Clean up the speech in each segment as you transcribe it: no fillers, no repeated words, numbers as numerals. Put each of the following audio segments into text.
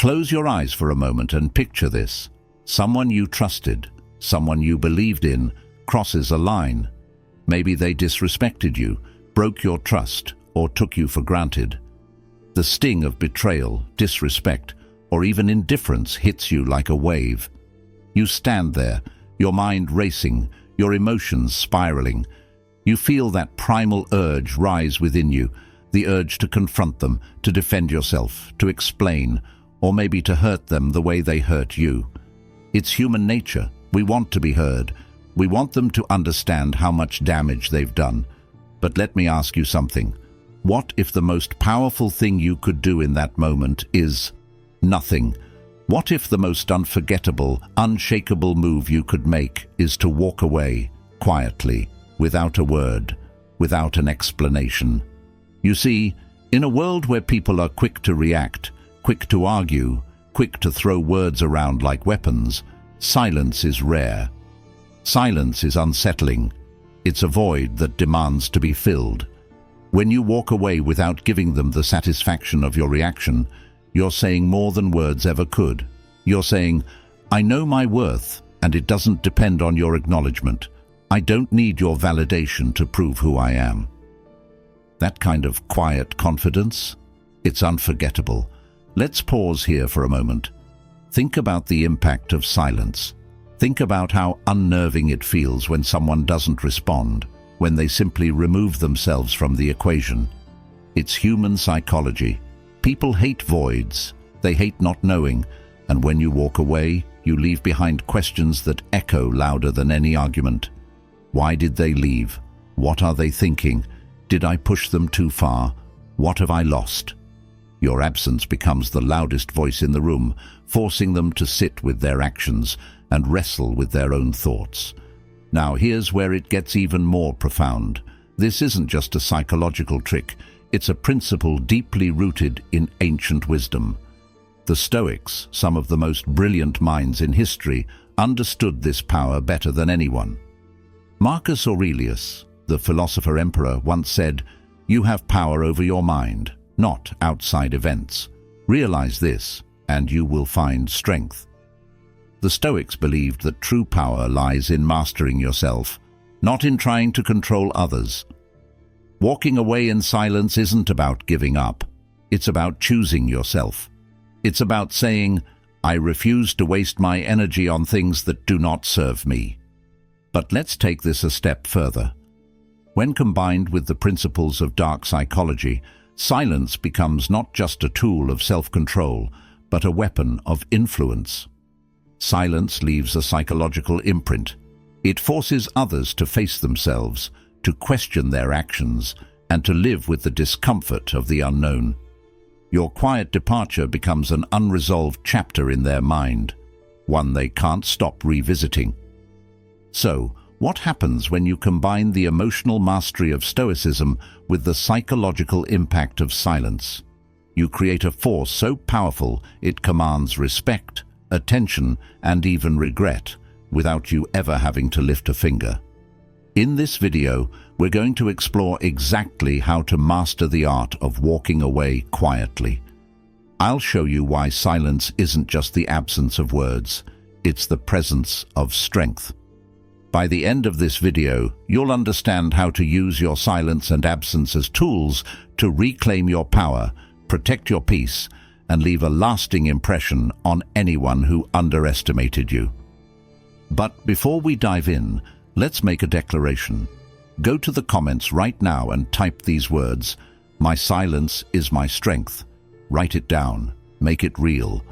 Close your eyes for a moment and picture this. Someone you trusted, someone you believed in, crosses a line. Maybe they disrespected you, broke your trust, or took you for granted. The sting of betrayal, disrespect, or even indifference hits you like a wave. You stand there, your mind racing, your emotions spiraling. You feel that primal urge rise within you, the urge to confront them, to defend yourself, to explain, or maybe to hurt them the way they hurt you. It's human nature. We want to be heard. We want them to understand how much damage they've done. But let me ask you something. What if the most powerful thing you could do in that moment is nothing? What if the most unforgettable, unshakable move you could make is to walk away, quietly, without a word, without an explanation? You see, in a world where people are quick to react, quick to argue, quick to throw words around like weapons, silence is rare. Silence is unsettling. It's a void that demands to be filled. When you walk away without giving them the satisfaction of your reaction, you're saying more than words ever could. You're saying, I know my worth, and it doesn't depend on your acknowledgement. I don't need your validation to prove who I am. That kind of quiet confidence, it's unforgettable. Let's pause here for a moment. Think about the impact of silence. Think about how unnerving it feels when someone doesn't respond, when they simply remove themselves from the equation. It's human psychology. People hate voids. They hate not knowing. And when you walk away, you leave behind questions that echo louder than any argument. Why did they leave? What are they thinking? Did I push them too far? What have I lost? Your absence becomes the loudest voice in the room, forcing them to sit with their actions and wrestle with their own thoughts. Now, here's where it gets even more profound. This isn't just a psychological trick. It's a principle deeply rooted in ancient wisdom. The Stoics, some of the most brilliant minds in history, understood this power better than anyone. Marcus Aurelius, the philosopher emperor, once said, "You have power over your mind, not outside events. Realize this, and you will find strength." The Stoics believed that true power lies in mastering yourself, not in trying to control others. Walking away in silence isn't about giving up. It's about choosing yourself. It's about saying, I refuse to waste my energy on things that do not serve me. But let's take this a step further. When combined with the principles of dark psychology, silence becomes not just a tool of self-control, but a weapon of influence. Silence leaves a psychological imprint. It forces others to face themselves, to question their actions, and to live with the discomfort of the unknown. Your quiet departure becomes an unresolved chapter in their mind, one they can't stop revisiting. So, what happens when you combine the emotional mastery of Stoicism with the psychological impact of silence? You create a force so powerful it commands respect, attention, and even regret, without you ever having to lift a finger. In this video, we're going to explore exactly how to master the art of walking away quietly. I'll show you why silence isn't just the absence of words, it's the presence of strength. By the end of this video, you'll understand how to use your silence and absence as tools to reclaim your power, protect your peace, and leave a lasting impression on anyone who underestimated you. But before we dive in, let's make a declaration. Go to the comments right now and type these words, "My silence is my strength." Write it down. Make it real.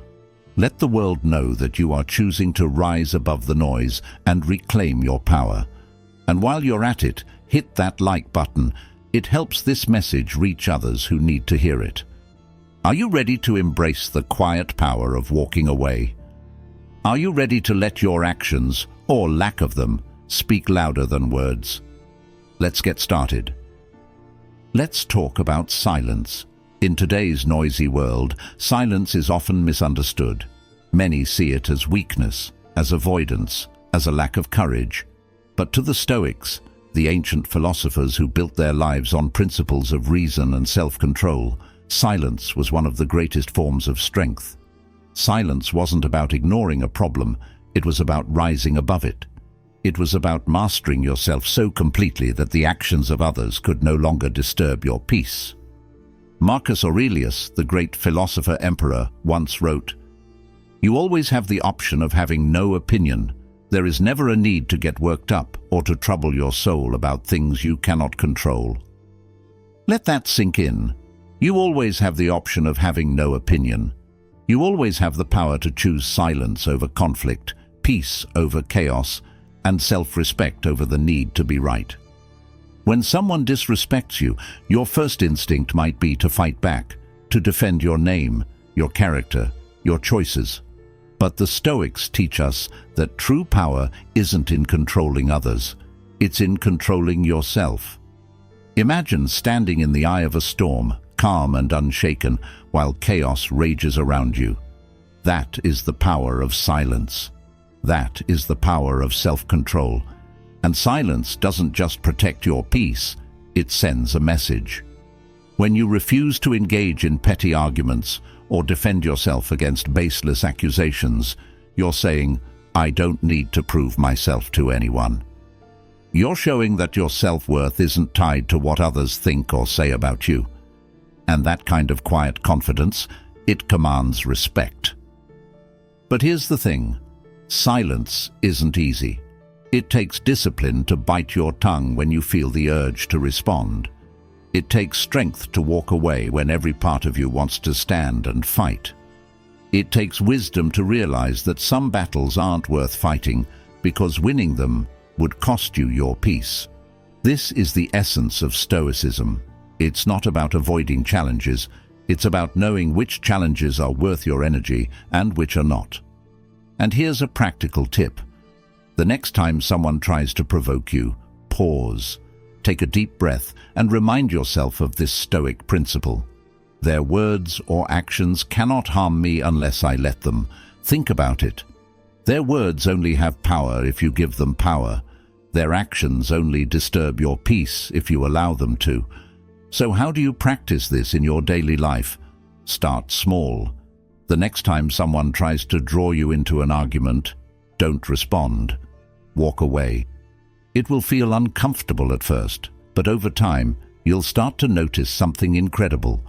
Let the world know that you are choosing to rise above the noise and reclaim your power. And while you're at it, hit that like button. It helps this message reach others who need to hear it. Are you ready to embrace the quiet power of walking away? Are you ready to let your actions, or lack of them, speak louder than words? Let's get started. Let's talk about silence. In today's noisy world, silence is often misunderstood. Many see it as weakness, as avoidance, as a lack of courage. But to the Stoics, the ancient philosophers who built their lives on principles of reason and self-control, silence was one of the greatest forms of strength. Silence wasn't about ignoring a problem, it was about rising above it. It was about mastering yourself so completely that the actions of others could no longer disturb your peace. Marcus Aurelius, the great philosopher-emperor, once wrote, "You always have the option of having no opinion. There is never a need to get worked up or to trouble your soul about things you cannot control." Let that sink in. You always have the option of having no opinion. You always have the power to choose silence over conflict, peace over chaos, and self-respect over the need to be right. When someone disrespects you, your first instinct might be to fight back, to defend your name, your character, your choices. But the Stoics teach us that true power isn't in controlling others, it's in controlling yourself. Imagine standing in the eye of a storm, calm and unshaken, while chaos rages around you. That is the power of silence. That is the power of self-control. And silence doesn't just protect your peace, it sends a message. When you refuse to engage in petty arguments or defend yourself against baseless accusations, you're saying, "I don't need to prove myself to anyone." You're showing that your self-worth isn't tied to what others think or say about you. And that kind of quiet confidence, it commands respect. But here's the thing. Silence isn't easy. It takes discipline to bite your tongue when you feel the urge to respond. It takes strength to walk away when every part of you wants to stand and fight. It takes wisdom to realize that some battles aren't worth fighting because winning them would cost you your peace. This is the essence of Stoicism. It's not about avoiding challenges, it's about knowing which challenges are worth your energy and which are not. And here's a practical tip. The next time someone tries to provoke you, pause, take a deep breath, and remind yourself of this Stoic principle. Their words or actions cannot harm me unless I let them. Think about it. Their words only have power if you give them power. Their actions only disturb your peace if you allow them to. So how do you practice this in your daily life? Start small. The next time someone tries to draw you into an argument, don't respond. Walk away. It will feel uncomfortable at first, but over time, you'll start to notice something incredible.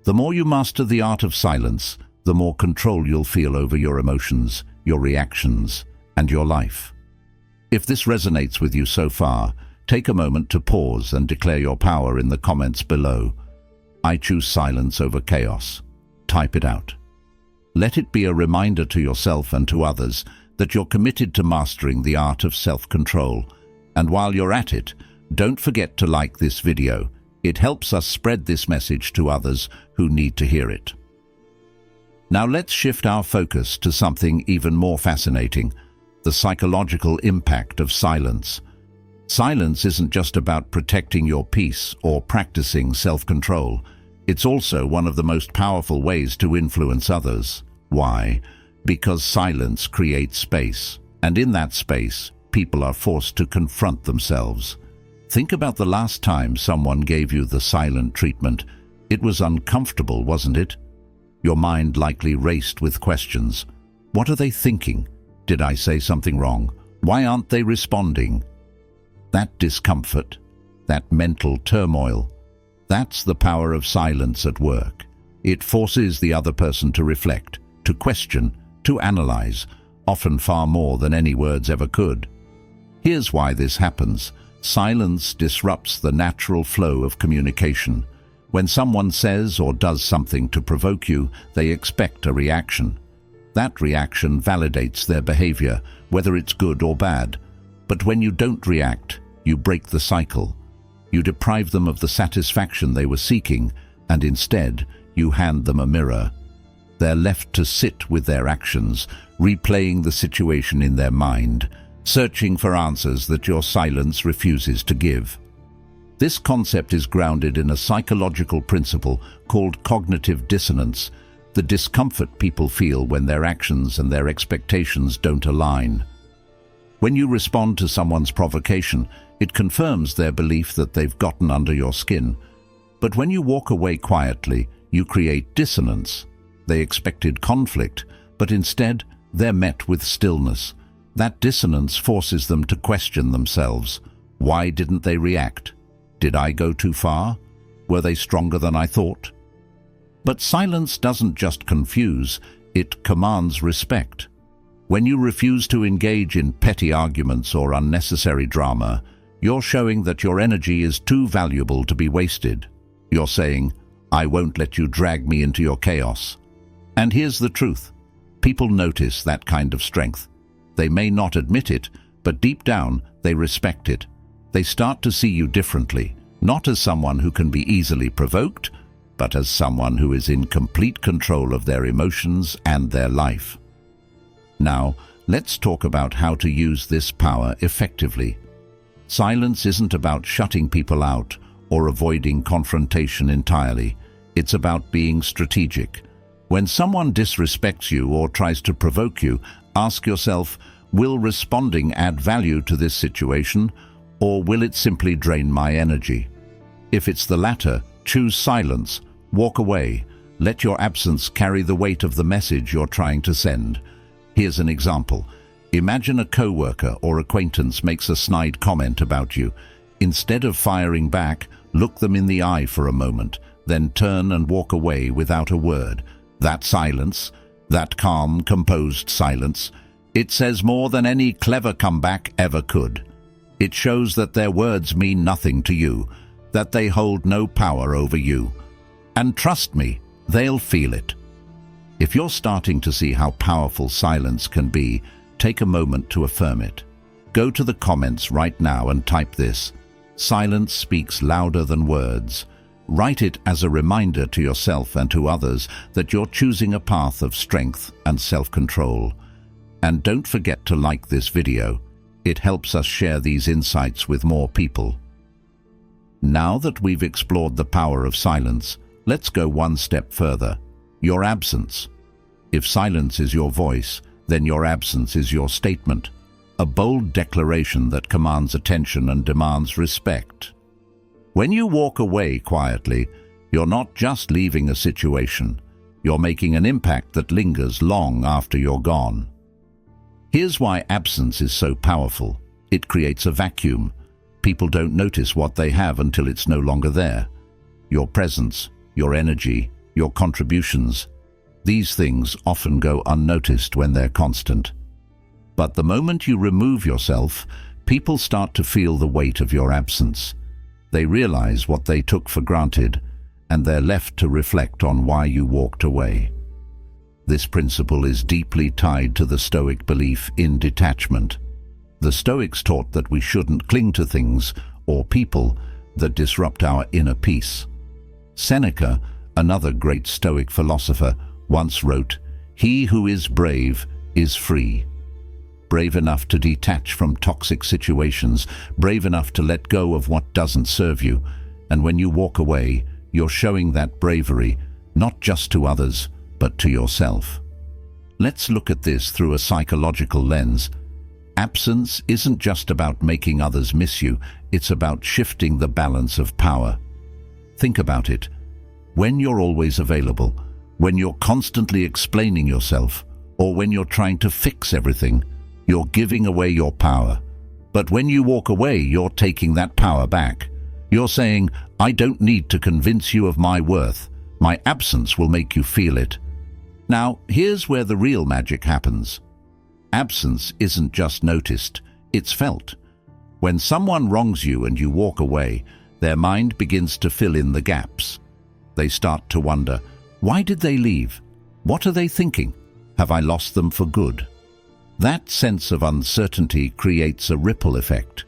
The more you master the art of silence, the more control you'll feel over your emotions, your reactions, and your life. If this resonates with you so far, take a moment to pause and declare your power in the comments below. I choose silence over chaos. Type it out. Let it be a reminder to yourself and to others that you're committed to mastering the art of self-control. And while you're at it, don't forget to like this video. It helps us spread this message to others who need to hear it. Now let's shift our focus to something even more fascinating, the psychological impact of silence. Silence isn't just about protecting your peace or practicing self-control. It's also one of the most powerful ways to influence others. Why? Because silence creates space, and in that space, people are forced to confront themselves. Think about the last time someone gave you the silent treatment. It was uncomfortable, wasn't it? Your mind likely raced with questions. What are they thinking? Did I say something wrong? Why aren't they responding? That discomfort, that mental turmoil, that's the power of silence at work. It forces the other person to reflect, to question, to analyze, often far more than any words ever could. Here's why this happens. Silence disrupts the natural flow of communication. When someone says or does something to provoke you, they expect a reaction. That reaction validates their behavior, whether it's good or bad. But when you don't react, you break the cycle. You deprive them of the satisfaction they were seeking, and instead, you hand them a mirror. They're left to sit with their actions, replaying the situation in their mind, searching for answers that your silence refuses to give. This concept is grounded in a psychological principle called cognitive dissonance, the discomfort people feel when their actions and their expectations don't align. When you respond to someone's provocation, it confirms their belief that they've gotten under your skin. But when you walk away quietly, you create dissonance. They expected conflict, but instead they're met with stillness. That dissonance forces them to question themselves. Why didn't they react? Did I go too far? Were they stronger than I thought? But silence doesn't just confuse, it commands respect. When you refuse to engage in petty arguments or unnecessary drama, you're showing that your energy is too valuable to be wasted. You're saying, I won't let you drag me into your chaos. And here's the truth. People notice that kind of strength. They may not admit it, but deep down, they respect it. They start to see you differently, not as someone who can be easily provoked, but as someone who is in complete control of their emotions and their life. Now, let's talk about how to use this power effectively. Silence isn't about shutting people out or avoiding confrontation entirely. It's about being strategic. When someone disrespects you or tries to provoke you, ask yourself, will responding add value to this situation, or will it simply drain my energy? If it's the latter, choose silence, walk away, let your absence carry the weight of the message you're trying to send. Here's an example. Imagine a coworker or acquaintance makes a snide comment about you. Instead of firing back, look them in the eye for a moment, then turn and walk away without a word. That silence, that calm, composed silence, it says more than any clever comeback ever could. It shows that their words mean nothing to you, that they hold no power over you. And trust me, they'll feel it. If you're starting to see how powerful silence can be, take a moment to affirm it. Go to the comments right now and type this. Silence speaks louder than words. Write it as a reminder to yourself and to others that you're choosing a path of strength and self-control. And don't forget to like this video. It helps us share these insights with more people. Now that we've explored the power of silence, let's go one step further. Your absence. If silence is your voice, then your absence is your statement. A bold declaration that commands attention and demands respect. When you walk away quietly, you're not just leaving a situation. You're making an impact that lingers long after you're gone. Here's why absence is so powerful. It creates a vacuum. People don't notice what they have until it's no longer there. Your presence, your energy, your contributions, these things often go unnoticed when they're constant. But the moment you remove yourself, people start to feel the weight of your absence. They realize what they took for granted, and they're left to reflect on why you walked away. This principle is deeply tied to the Stoic belief in detachment. The Stoics taught that we shouldn't cling to things or people that disrupt our inner peace. Seneca, another great Stoic philosopher, once wrote, "He who is brave is free." Brave enough to detach from toxic situations, brave enough to let go of what doesn't serve you. And when you walk away, you're showing that bravery, not just to others, but to yourself. Let's look at this through a psychological lens. Absence isn't just about making others miss you, it's about shifting the balance of power. Think about it. When you're always available, when you're constantly explaining yourself, or when you're trying to fix everything, you're giving away your power. But when you walk away, you're taking that power back. You're saying, I don't need to convince you of my worth. My absence will make you feel it. Now, here's where the real magic happens. Absence isn't just noticed, it's felt. When someone wrongs you and you walk away, their mind begins to fill in the gaps. They start to wonder, why did they leave? What are they thinking? Have I lost them for good? That sense of uncertainty creates a ripple effect.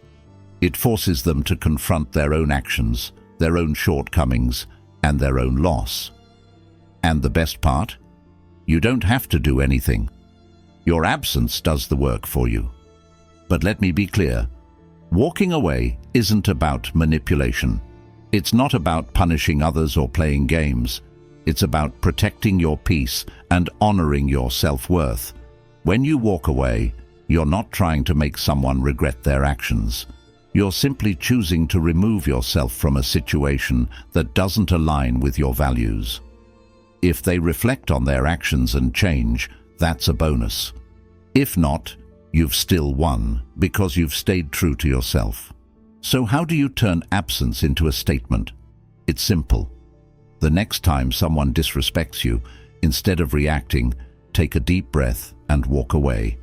It forces them to confront their own actions, their own shortcomings, and their own loss. And the best part? You don't have to do anything. Your absence does the work for you. But let me be clear. Walking away isn't about manipulation. It's not about punishing others or playing games. It's about protecting your peace and honoring your self-worth. When you walk away, you're not trying to make someone regret their actions. You're simply choosing to remove yourself from a situation that doesn't align with your values. If they reflect on their actions and change, that's a bonus. If not, you've still won because you've stayed true to yourself. So how do you turn absence into a statement? It's simple. The next time someone disrespects you, instead of reacting, take a deep breath and walk away.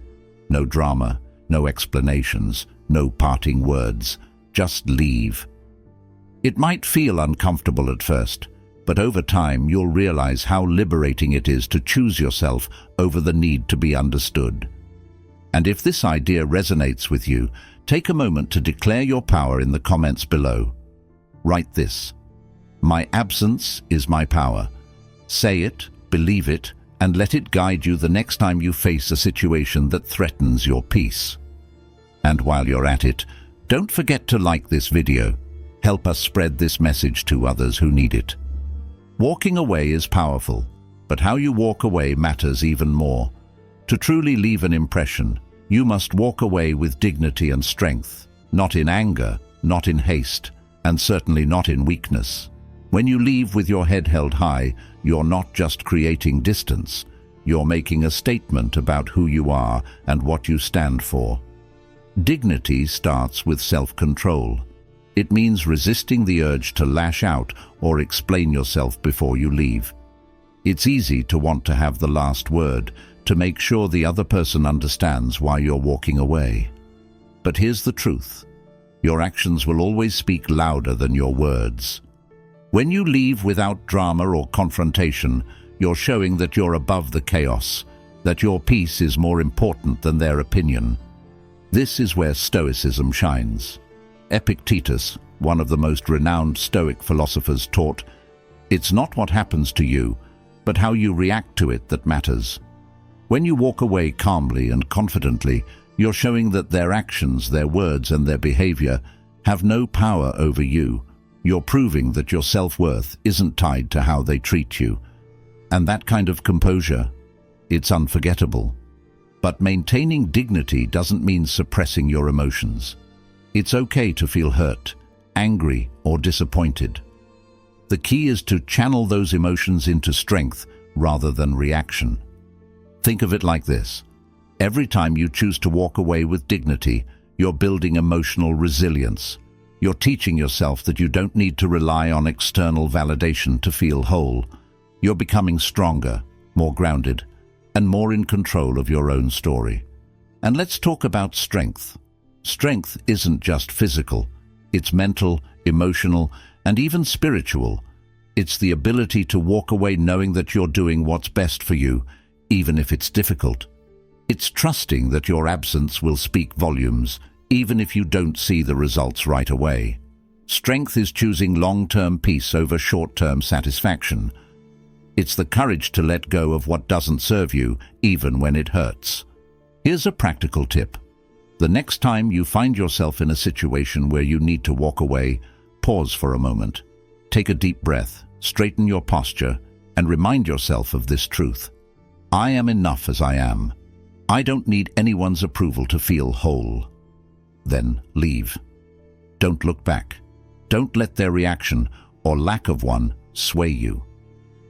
No drama, no explanations, no parting words. Just leave. It might feel uncomfortable at first, but over time you'll realize how liberating it is to choose yourself over the need to be understood. And if this idea resonates with you, take a moment to declare your power in the comments below. Write this: "My absence is my power." Say it, believe it, and let it guide you the next time you face a situation that threatens your peace. And while you're at it, don't forget to like this video. Help us spread this message to others who need it. Walking away is powerful, but how you walk away matters even more. To truly leave an impression, you must walk away with dignity and strength, not in anger, not in haste, and certainly not in weakness. When you leave with your head held high, you're not just creating distance, you're making a statement about who you are and what you stand for. Dignity starts with self-control. It means resisting the urge to lash out or explain yourself before you leave. It's easy to want to have the last word, to make sure the other person understands why you're walking away. But here's the truth: your actions will always speak louder than your words. When you leave without drama or confrontation, you're showing that you're above the chaos, that your peace is more important than their opinion. This is where Stoicism shines. Epictetus, one of the most renowned Stoic philosophers, taught, "It's not what happens to you, but how you react to it that matters." When you walk away calmly and confidently, you're showing that their actions, their words, and their behavior have no power over you. You're proving that your self-worth isn't tied to how they treat you. And that kind of composure, it's unforgettable. But maintaining dignity doesn't mean suppressing your emotions. It's okay to feel hurt, angry, or disappointed. The key is to channel those emotions into strength rather than reaction. Think of it like this: every time you choose to walk away with dignity, you're building emotional resilience. You're teaching yourself that you don't need to rely on external validation to feel whole. You're becoming stronger, more grounded, and more in control of your own story. And let's talk about strength. Strength isn't just physical. It's mental, emotional, and even spiritual. It's the ability to walk away knowing that you're doing what's best for you, even if it's difficult. It's trusting that your absence will speak volumes, even if you don't see the results right away. Strength is choosing long-term peace over short-term satisfaction. It's the courage to let go of what doesn't serve you, even when it hurts. Here's a practical tip. The next time you find yourself in a situation where you need to walk away, pause for a moment. Take a deep breath, straighten your posture, and remind yourself of this truth: I am enough as I am. I don't need anyone's approval to feel whole. Then leave. Don't look back. Don't let their reaction, or lack of one, sway you.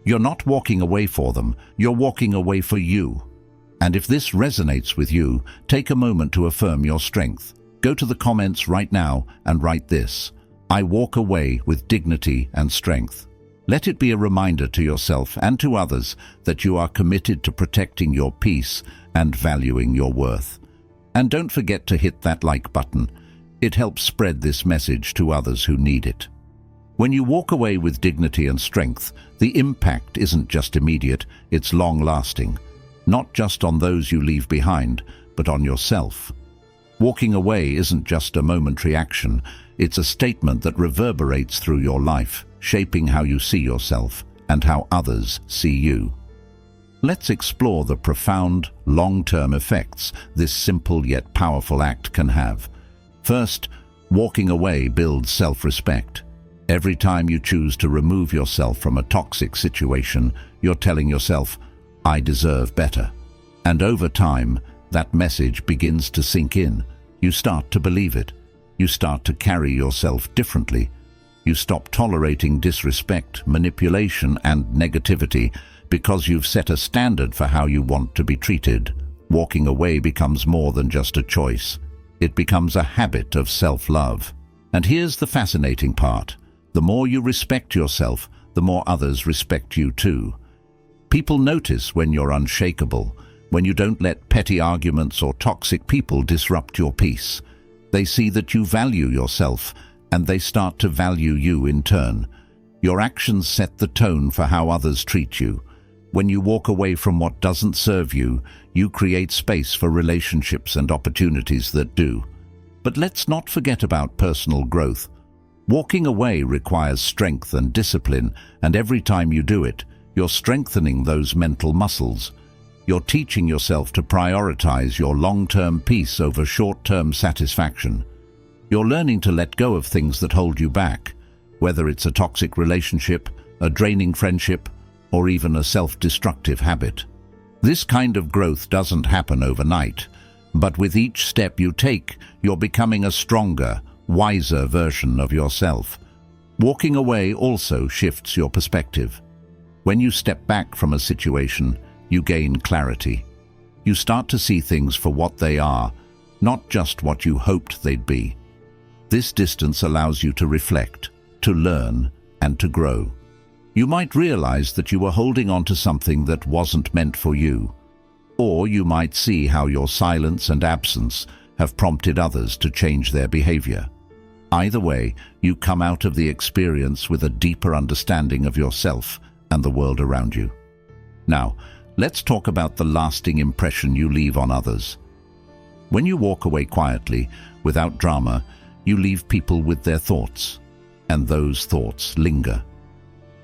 You're not walking away for them, you're walking away for you. And if this resonates with you, take a moment to affirm your strength. Go to the comments right now and write this: I walk away with dignity and strength. Let it be a reminder to yourself and to others that you are committed to protecting your peace and valuing your worth. And don't forget to hit that like button. It helps spread this message to others who need it. When you walk away with dignity and strength, the impact isn't just immediate, it's long-lasting. Not just on those you leave behind, but on yourself. Walking away isn't just a momentary action, it's a statement that reverberates through your life, shaping how you see yourself and how others see you. Let's explore the profound, long-term effects this simple yet powerful act can have. First, walking away builds self-respect. Every time you choose to remove yourself from a toxic situation, you're telling yourself, I deserve better. And over time, that message begins to sink in. You start to believe it. You start to carry yourself differently. You stop tolerating disrespect, manipulation, and negativity Because you've set a standard for how you want to be treated, walking away becomes more than just a choice. It becomes a habit of self-love. And here's the fascinating part. The more you respect yourself, the more others respect you too. People notice when you're unshakable, when you don't let petty arguments or toxic people disrupt your peace. They see that you value yourself, and they start to value you in turn. Your actions set the tone for how others treat you. When you walk away from what doesn't serve you, you create space for relationships and opportunities that do. But let's not forget about personal growth. Walking away requires strength and discipline, and every time you do it, you're strengthening those mental muscles. You're teaching yourself to prioritize your long-term peace over short-term satisfaction. You're learning to let go of things that hold you back, whether it's a toxic relationship, a draining friendship, or even a self-destructive habit. This kind of growth doesn't happen overnight, but with each step you take, you're becoming a stronger, wiser version of yourself. Walking away also shifts your perspective. When you step back from a situation, you gain clarity. You start to see things for what they are, not just what you hoped they'd be. This distance allows you to reflect, to learn, and to grow. You might realize that you were holding on to something that wasn't meant for you, or you might see how your silence and absence have prompted others to change their behavior. Either way, you come out of the experience with a deeper understanding of yourself and the world around you. Now, let's talk about the lasting impression you leave on others. When you walk away quietly, without drama, you leave people with their thoughts, and those thoughts linger.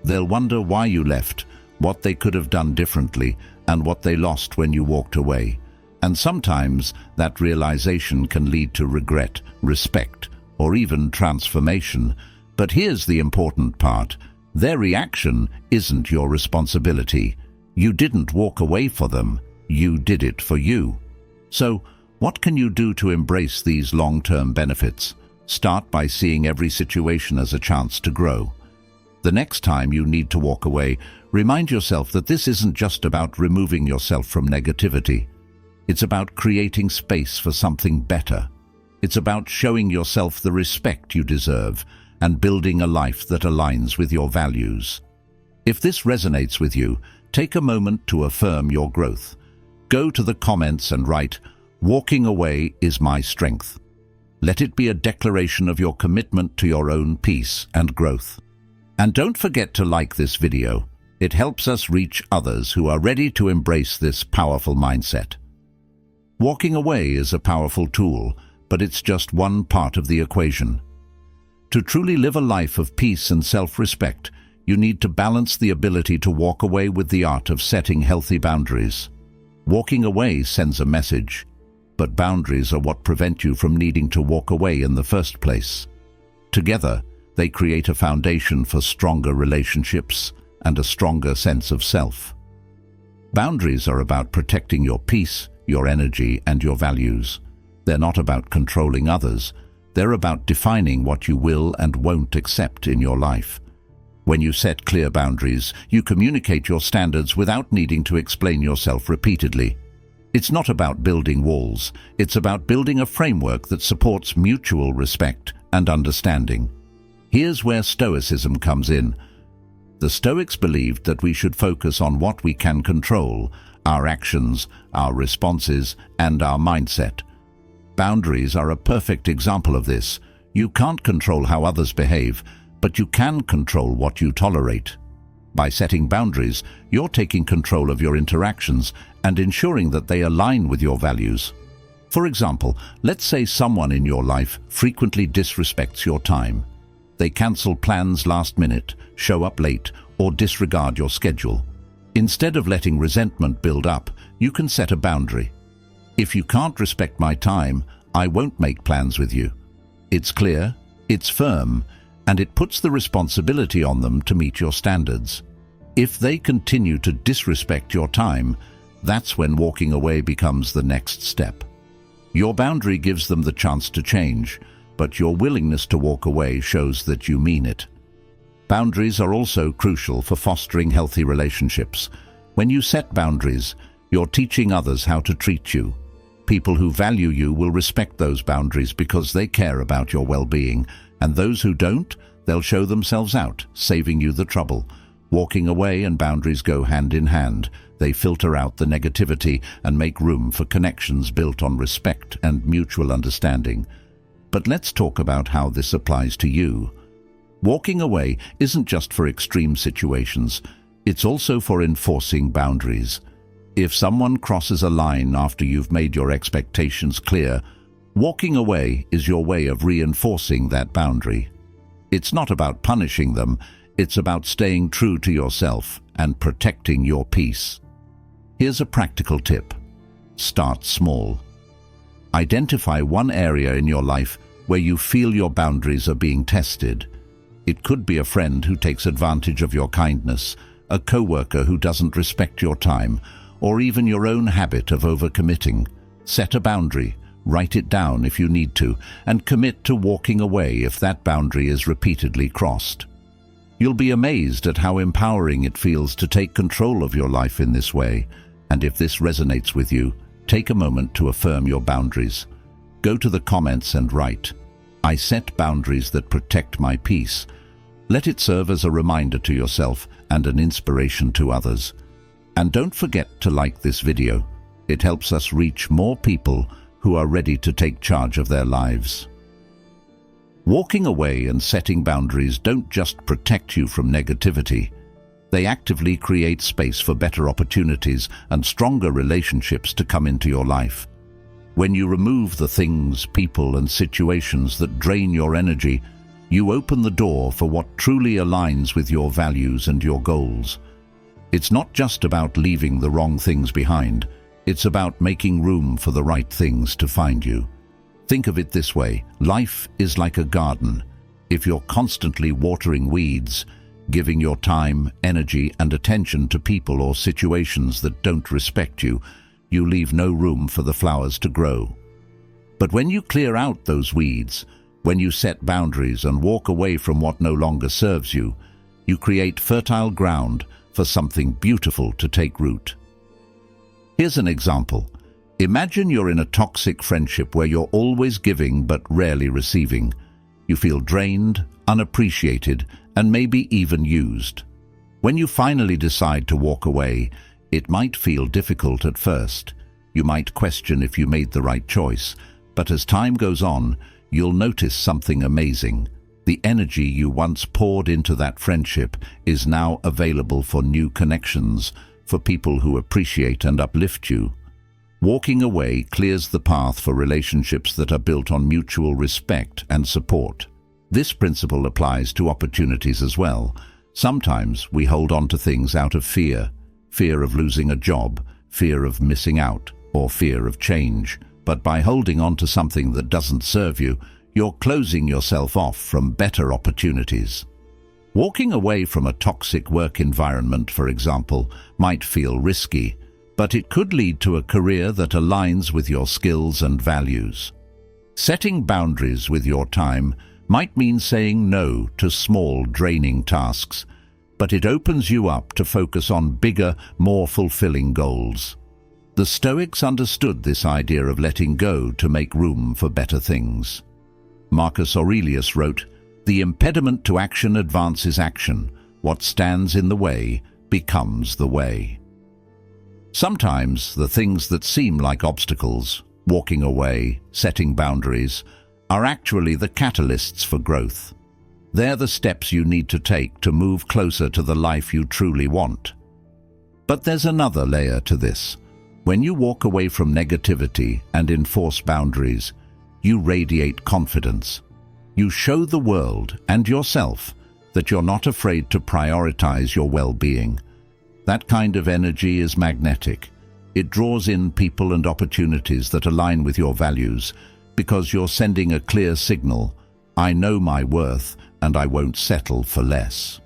They'll wonder why you left, what they could have done differently, and what they lost when you walked away. And sometimes that realization can lead to regret, respect, or even transformation. But here's the important part. Their reaction isn't your responsibility. You didn't walk away for them. You did it for you. So, what can you do to embrace these long-term benefits? Start by seeing every situation as a chance to grow. The next time you need to walk away, remind yourself that this isn't just about removing yourself from negativity. It's about creating space for something better. It's about showing yourself the respect you deserve and building a life that aligns with your values. If this resonates with you, take a moment to affirm your growth. Go to the comments and write, "Walking away is my strength." Let it be a declaration of your commitment to your own peace and growth. And don't forget to like this video. It helps us reach others who are ready to embrace this powerful mindset. Walking away is a powerful tool, but it's just one part of the equation. To truly live a life of peace and self-respect, you need to balance the ability to walk away with the art of setting healthy boundaries. Walking away sends a message, but boundaries are what prevent you from needing to walk away in the first place. Together, they create a foundation for stronger relationships and a stronger sense of self. Boundaries are about protecting your peace, your energy, and your values. They're not about controlling others. They're about defining what you will and won't accept in your life. When you set clear boundaries, you communicate your standards without needing to explain yourself repeatedly. It's not about building walls. It's about building a framework that supports mutual respect and understanding. Here's where Stoicism comes in. The Stoics believed that we should focus on what we can control, our actions, our responses, and our mindset. Boundaries are a perfect example of this. You can't control how others behave, but you can control what you tolerate. By setting boundaries, you're taking control of your interactions and ensuring that they align with your values. For example, let's say someone in your life frequently disrespects your time. They cancel plans last minute, show up late, or disregard your schedule. Instead of letting resentment build up, you can set a boundary. If you can't respect my time, I won't make plans with you. It's clear, it's firm, and it puts the responsibility on them to meet your standards. If they continue to disrespect your time, that's when walking away becomes the next step. Your boundary gives them the chance to change, but your willingness to walk away shows that you mean it. Boundaries are also crucial for fostering healthy relationships. When you set boundaries, you're teaching others how to treat you. People who value you will respect those boundaries because they care about your well-being, and those who don't, they'll show themselves out, saving you the trouble. Walking away and boundaries go hand in hand. They filter out the negativity and make room for connections built on respect and mutual understanding. But let's talk about how this applies to you. Walking away isn't just for extreme situations, it's also for enforcing boundaries. If someone crosses a line after you've made your expectations clear, walking away is your way of reinforcing that boundary. It's not about punishing them, it's about staying true to yourself and protecting your peace. Here's a practical tip. Start small. Identify one area in your life where you feel your boundaries are being tested. It could be a friend who takes advantage of your kindness, a coworker who doesn't respect your time, or even your own habit of overcommitting. Set a boundary, write it down if you need to, and commit to walking away if that boundary is repeatedly crossed. You'll be amazed at how empowering it feels to take control of your life in this way, and if this resonates with you, take a moment to affirm your boundaries. Go to the comments and write, "I set boundaries that protect my peace." Let it serve as a reminder to yourself and an inspiration to others. And don't forget to like this video. It helps us reach more people who are ready to take charge of their lives. Walking away and setting boundaries don't just protect you from negativity. They actively create space for better opportunities and stronger relationships to come into your life. When you remove the things, people, and situations that drain your energy, you open the door for what truly aligns with your values and your goals. It's not just about leaving the wrong things behind, it's about making room for the right things to find you. Think of it this way, life is like a garden. If you're constantly watering weeds, giving your time, energy, and attention to people or situations that don't respect you, you leave no room for the flowers to grow. But when you clear out those weeds, when you set boundaries and walk away from what no longer serves you, you create fertile ground for something beautiful to take root. Here's an example. Imagine you're in a toxic friendship where you're always giving but rarely receiving. You feel drained, unappreciated, and maybe even used. When you finally decide to walk away, it might feel difficult at first. You might question if you made the right choice, but as time goes on, you'll notice something amazing. The energy you once poured into that friendship is now available for new connections, for people who appreciate and uplift you. Walking away clears the path for relationships that are built on mutual respect and support. This principle applies to opportunities as well. Sometimes we hold on to things out of fear of losing a job, fear of missing out, or fear of change. But by holding on to something that doesn't serve you, you're closing yourself off from better opportunities. Walking away from a toxic work environment, for example, might feel risky, but it could lead to a career that aligns with your skills and values. Setting boundaries with your time might mean saying no to small, draining tasks, but it opens you up to focus on bigger, more fulfilling goals. The Stoics understood this idea of letting go to make room for better things. Marcus Aurelius wrote, "The impediment to action advances action. What stands in the way becomes the way." Sometimes the things that seem like obstacles, walking away, setting boundaries, are actually the catalysts for growth. They're the steps you need to take to move closer to the life you truly want. But there's another layer to this. When you walk away from negativity and enforce boundaries, you radiate confidence. You show the world and yourself that you're not afraid to prioritize your well-being. That kind of energy is magnetic. It draws in people and opportunities that align with your values because you're sending a clear signal, I know my worth and I won't settle for less.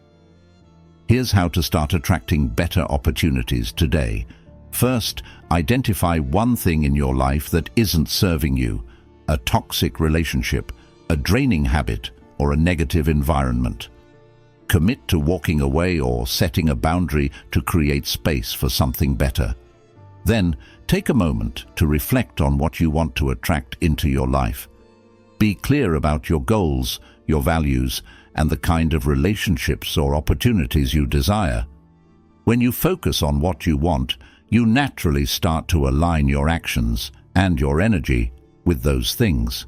Here's how to start attracting better opportunities today. First, identify one thing in your life that isn't serving you, a toxic relationship, a draining habit, or a negative environment. Commit to walking away or setting a boundary to create space for something better. Then, take a moment to reflect on what you want to attract into your life. Be clear about your goals, your values, and the kind of relationships or opportunities you desire. When you focus on what you want, you naturally start to align your actions and your energy with those things.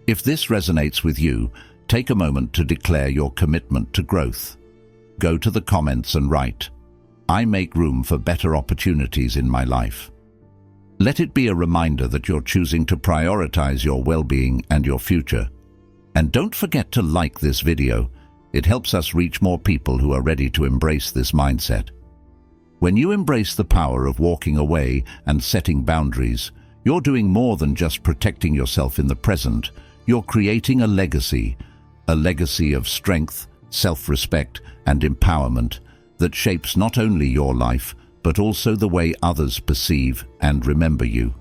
If this resonates with you, take a moment to declare your commitment to growth. Go to the comments and write, "I make room for better opportunities in my life." Let it be a reminder that you're choosing to prioritize your well-being and your future. And don't forget to like this video. It helps us reach more people who are ready to embrace this mindset. When you embrace the power of walking away and setting boundaries, you're doing more than just protecting yourself in the present. You're creating a legacy of strength, self-respect, and empowerment that shapes not only your life, but also the way others perceive and remember you.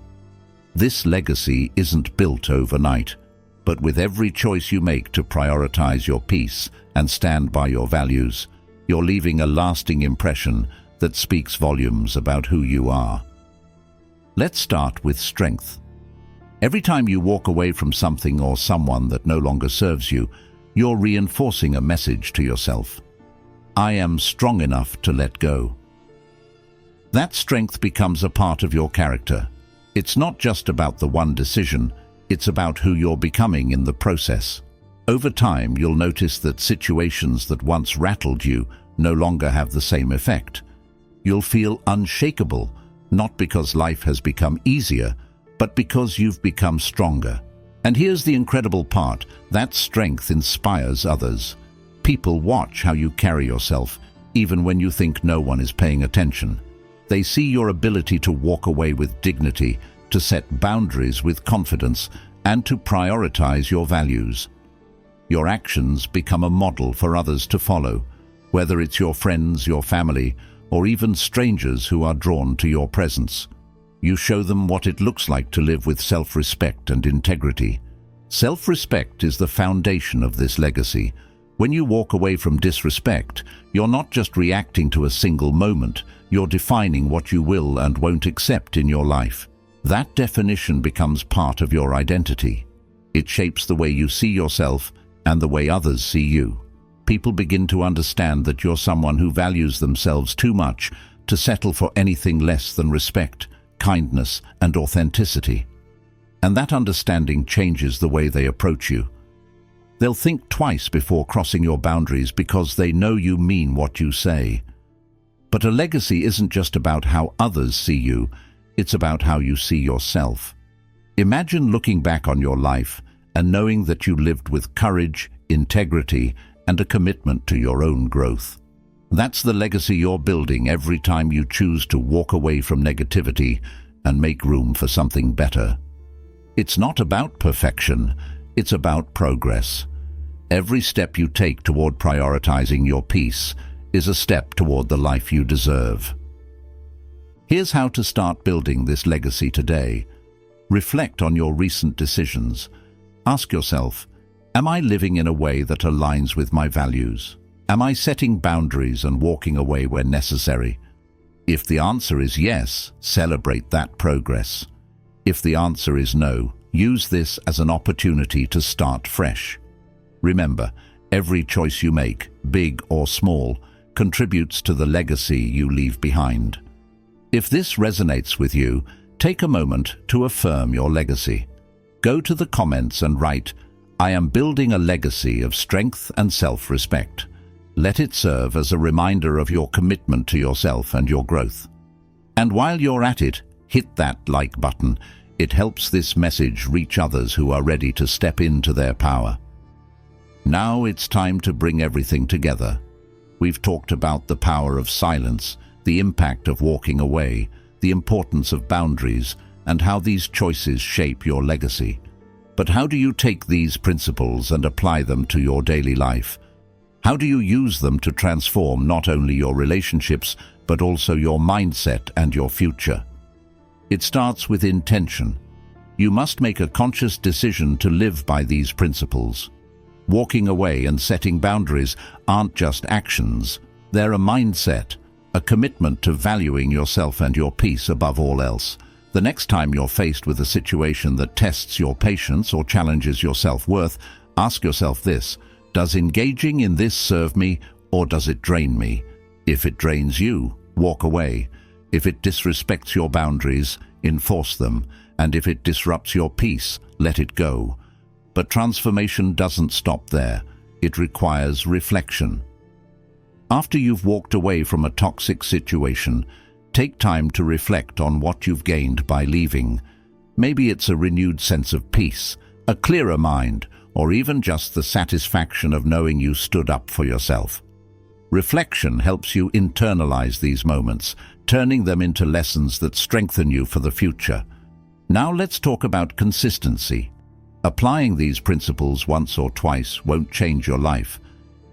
This legacy isn't built overnight, but with every choice you make to prioritize your peace and stand by your values, you're leaving a lasting impression that speaks volumes about who you are. Let's start with strength. Every time you walk away from something or someone that no longer serves you, you're reinforcing a message to yourself. I am strong enough to let go. That strength becomes a part of your character. It's not just about the one decision, it's about who you're becoming in the process. Over time, you'll notice that situations that once rattled you no longer have the same effect. You'll feel unshakable, not because life has become easier, but because you've become stronger. And here's the incredible part, that strength inspires others. People watch how you carry yourself, even when you think no one is paying attention. They see your ability to walk away with dignity, to set boundaries with confidence, and to prioritize your values. Your actions become a model for others to follow, whether it's your friends, your family, or even strangers who are drawn to your presence. You show them what it looks like to live with self-respect and integrity. Self-respect is the foundation of this legacy. When you walk away from disrespect, you're not just reacting to a single moment, you're defining what you will and won't accept in your life. That definition becomes part of your identity. It shapes the way you see yourself and the way others see you. People begin to understand that you're someone who values themselves too much to settle for anything less than respect, kindness, and authenticity. And that understanding changes the way they approach you. They'll think twice before crossing your boundaries because they know you mean what you say. But a legacy isn't just about how others see you, it's about how you see yourself. Imagine looking back on your life and knowing that you lived with courage, integrity, and a commitment to your own growth. That's the legacy you're building every time you choose to walk away from negativity and make room for something better. It's not about perfection, it's about progress. Every step you take toward prioritizing your peace is a step toward the life you deserve. Here's how to start building this legacy today. Reflect on your recent decisions. Ask yourself, am I living in a way that aligns with my values? Am I setting boundaries and walking away where necessary? If the answer is yes, celebrate that progress. If the answer is no, use this as an opportunity to start fresh. Remember, every choice you make, big or small, contributes to the legacy you leave behind. If this resonates with you, take a moment to affirm your legacy. Go to the comments and write, I am building a legacy of strength and self-respect. Let it serve as a reminder of your commitment to yourself and your growth. And while you're at it, hit that like button. It helps this message reach others who are ready to step into their power. Now it's time to bring everything together. We've talked about the power of silence, the impact of walking away, the importance of boundaries, and how these choices shape your legacy. But how do you take these principles and apply them to your daily life? How do you use them to transform not only your relationships, but also your mindset and your future? It starts with intention. You must make a conscious decision to live by these principles. Walking away and setting boundaries aren't just actions, they're a mindset, a commitment to valuing yourself and your peace above all else. The next time you're faced with a situation that tests your patience or challenges your self-worth, ask yourself this: does engaging in this serve me, or does it drain me? If it drains you, walk away. If it disrespects your boundaries, enforce them. And if it disrupts your peace, let it go. But transformation doesn't stop there. It requires reflection. After you've walked away from a toxic situation, take time to reflect on what you've gained by leaving. Maybe it's a renewed sense of peace, a clearer mind, or even just the satisfaction of knowing you stood up for yourself. Reflection helps you internalize these moments, turning them into lessons that strengthen you for the future. Now let's talk about consistency. Applying these principles once or twice won't change your life,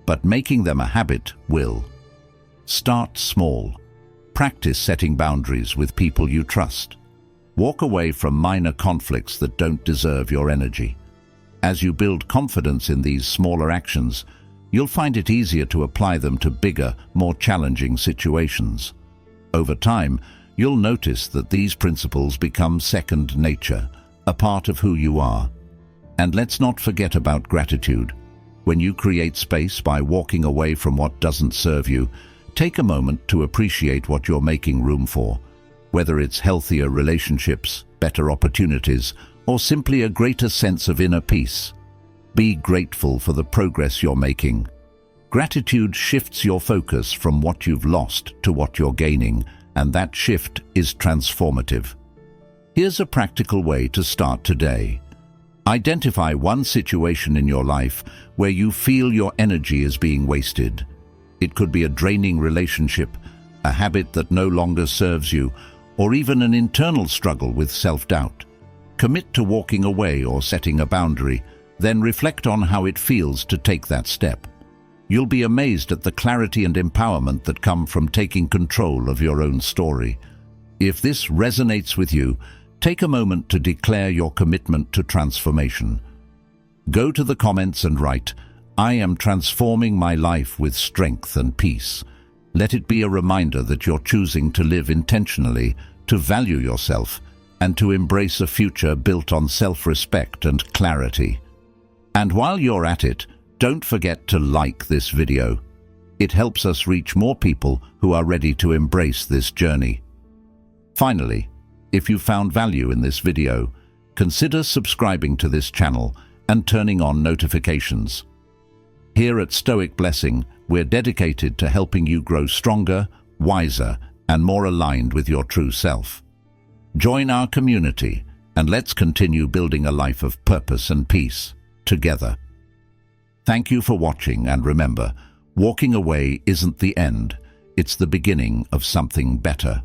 but making them a habit will. Start small. Practice setting boundaries with people you trust. Walk away from minor conflicts that don't deserve your energy. As you build confidence in these smaller actions, you'll find it easier to apply them to bigger, more challenging situations. Over time, you'll notice that these principles become second nature, a part of who you are. And let's not forget about gratitude. When you create space by walking away from what doesn't serve you, take a moment to appreciate what you're making room for, whether it's healthier relationships, better opportunities, or simply a greater sense of inner peace. Be grateful for the progress you're making. Gratitude shifts your focus from what you've lost to what you're gaining, and that shift is transformative. Here's a practical way to start today. Identify one situation in your life where you feel your energy is being wasted. It could be a draining relationship, a habit that no longer serves you, or even an internal struggle with self-doubt. Commit to walking away or setting a boundary, then reflect on how it feels to take that step. You'll be amazed at the clarity and empowerment that come from taking control of your own story. If this resonates with you, take a moment to declare your commitment to transformation. Go to the comments and write, "I am transforming my life with strength and peace." Let it be a reminder that you're choosing to live intentionally, to value yourself, and to embrace a future built on self-respect and clarity. And while you're at it, don't forget to like this video. It helps us reach more people who are ready to embrace this journey. Finally, if you found value in this video, consider subscribing to this channel and turning on notifications. Here at Stoic Blessing, we're dedicated to helping you grow stronger, wiser, and more aligned with your true self. Join our community, and let's continue building a life of purpose and peace together. Thank you for watching, and remember, walking away isn't the end, it's the beginning of something better.